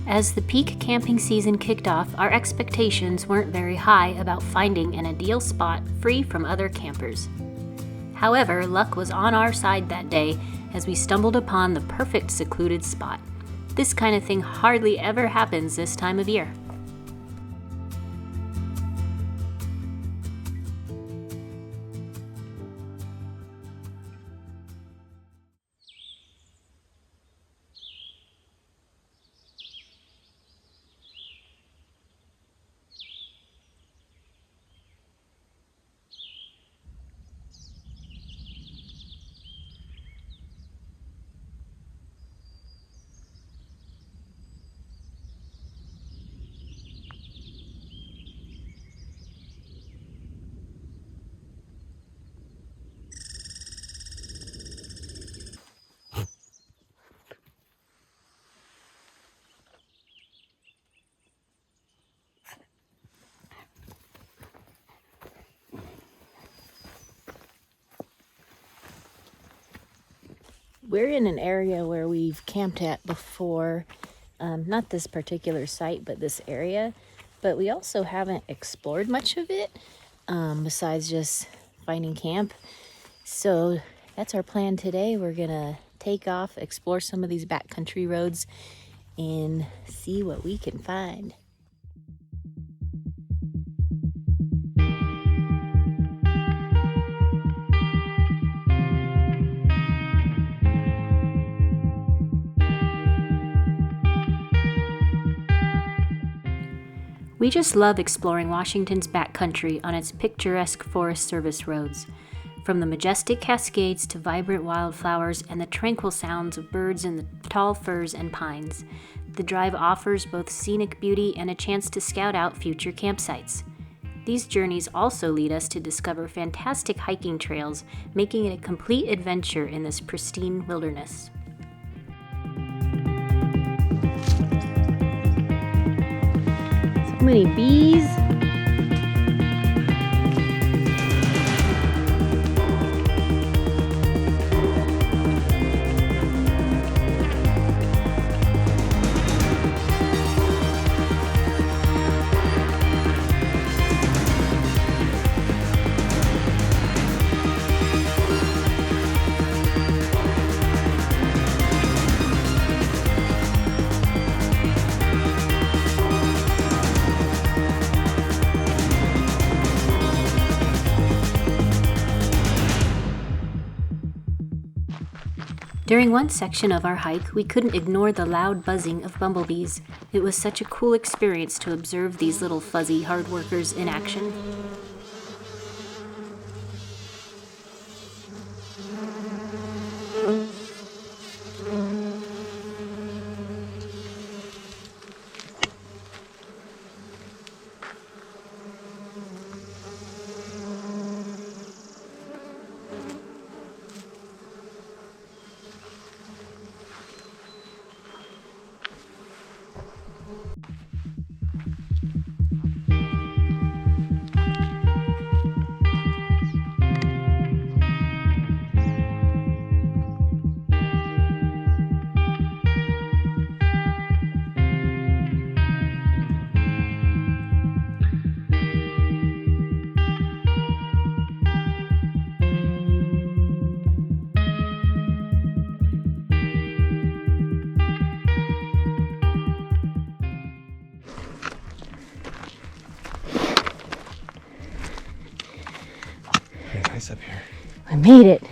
As the peak camping season kicked off, our expectations weren't very high about finding an ideal spot free from other campers. However, luck was on our side that day as we stumbled upon the perfect secluded spot. This kind of thing hardly ever happens this time of year. We're in an area where we've camped at before, not this particular site, but this area. But we also haven't explored much of it, besides just finding camp. So that's our plan today. We're gonna take off, explore some of these backcountry roads, and see what we can find. We just love exploring Washington's backcountry on its picturesque Forest Service roads. From the majestic Cascades to vibrant wildflowers and the tranquil sounds of birds in the tall firs and pines, the drive offers both scenic beauty and a chance to scout out future campsites. These journeys also lead us to discover fantastic hiking trails, making it a complete adventure in this pristine wilderness. So many bees. During one section of our hike, we couldn't ignore the loud buzzing of bumblebees. It was such a cool experience to observe these little fuzzy hard workers in action. Nice up here. I made it.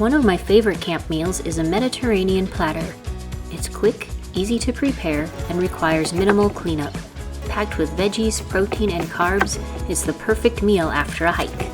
One of my favorite camp meals is a Mediterranean platter. It's quick, easy to prepare, and requires minimal cleanup. Packed with veggies, protein, and carbs, it's the perfect meal after a hike.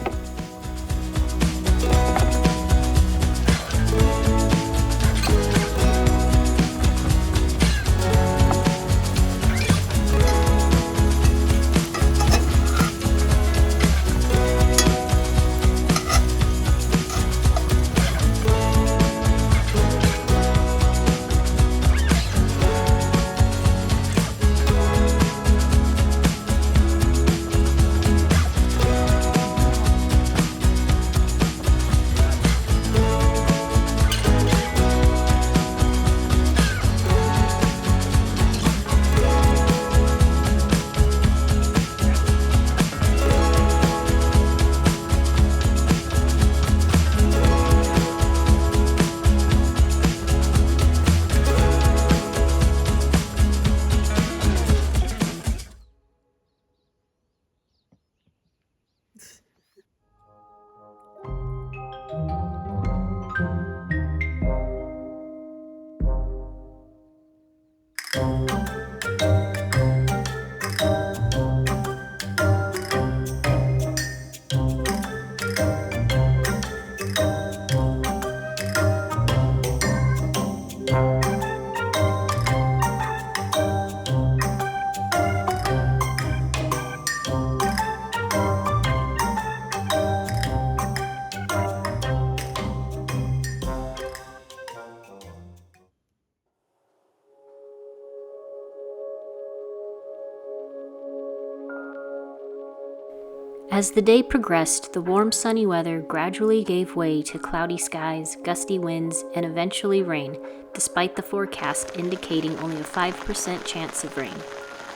As the day progressed, the warm, sunny weather gradually gave way to cloudy skies, gusty winds, and eventually rain, despite the forecast indicating only a 5% chance of rain.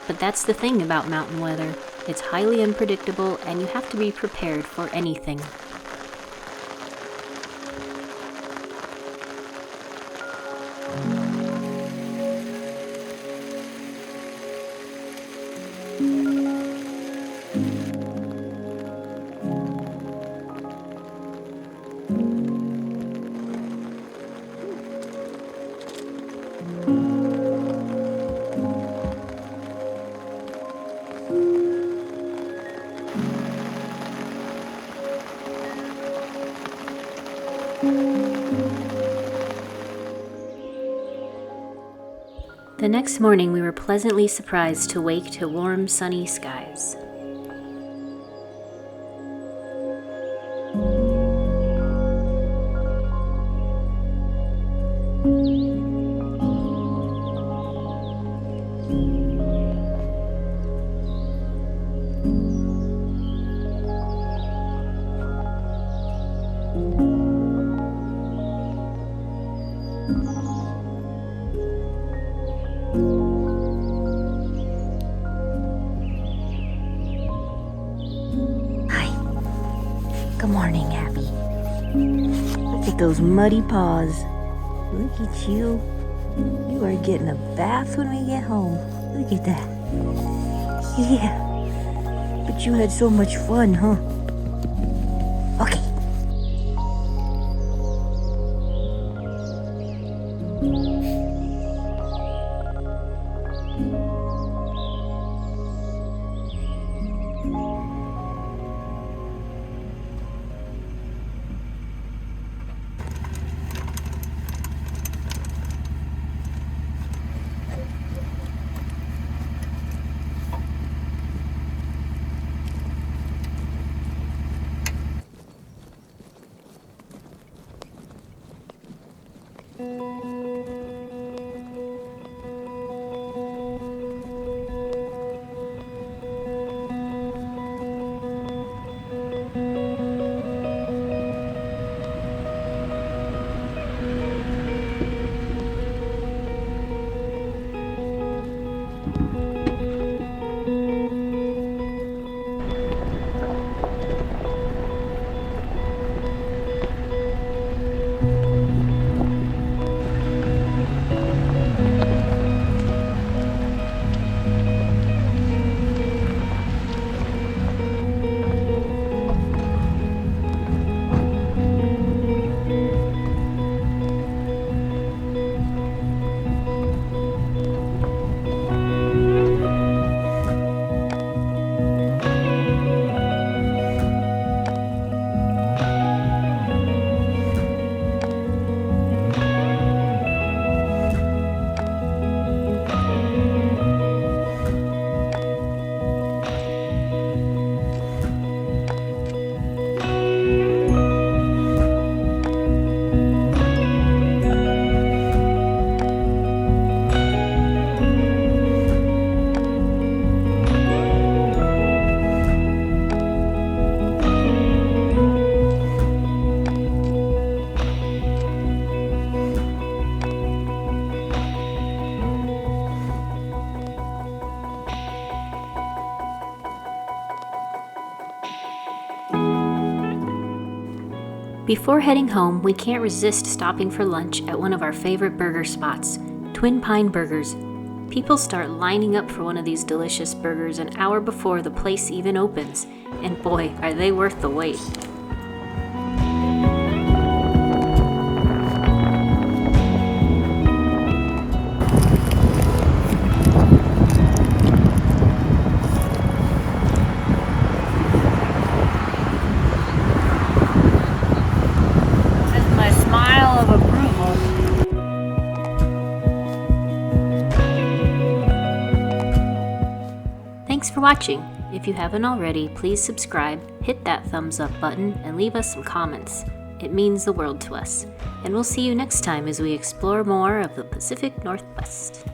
But that's the thing about mountain weather. It's highly unpredictable, and you have to be prepared for anything. The next morning, we were pleasantly surprised to wake to warm, sunny skies. Good morning, Abby. Look at those muddy paws. Look at you. You are getting a bath when we get home. Look at that. Yeah. But you had so much fun, huh? Okay. Before heading home, we can't resist stopping for lunch at one of our favorite burger spots, Twin Pine Burgers. People start lining up for one of these delicious burgers an hour before the place even opens, and boy, are they worth the wait. Thanks for watching. If you haven't already, please subscribe, hit that thumbs up button, and leave us some comments. It means the world to us. And we'll see you next time as we explore more of the Pacific Northwest.